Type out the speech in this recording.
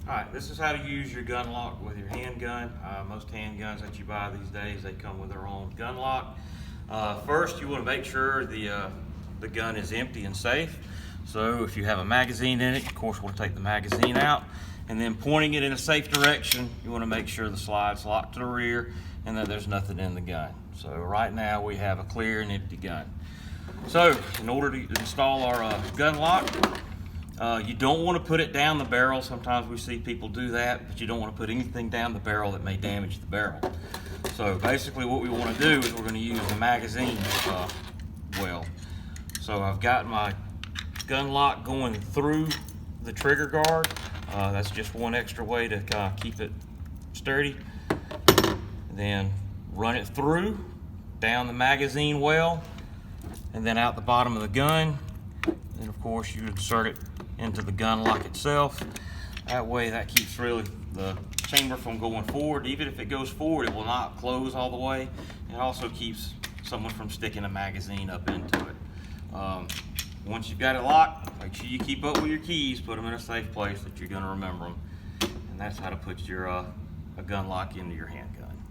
Alright, this is how to use your gun lock with your handgun. Most handguns that you buy these days, they come with their own gun lock. First, you want to make sure the gun is empty and safe. So if you have a magazine in it, of course we'll take the magazine out, and then pointing it in a safe direction, you want to make sure the slide's locked to the rear and that there's nothing in the gun. So right now we have a clear and empty gun. So in order to install our gun lock, you don't want to put it down the barrel. Sometimes we see people do that, but you don't want to put anything down the barrel that may damage the barrel. So basically what we want to do is we're going to use the magazine well. So I've got my gun lock going through the trigger guard. That's just one extra way to keep it sturdy. Then run it through, down the magazine well, and then out the bottom of the gun. And of course you insert it into the gun lock itself. That way that keeps really the chamber from going forward. Even if it goes forward, it will not close all the way. It also keeps someone from sticking a magazine up into it. Once you've got it locked, make sure you keep up with your keys, put them in a safe place that you're going to remember them. And that's how to put your a gun lock into your handgun.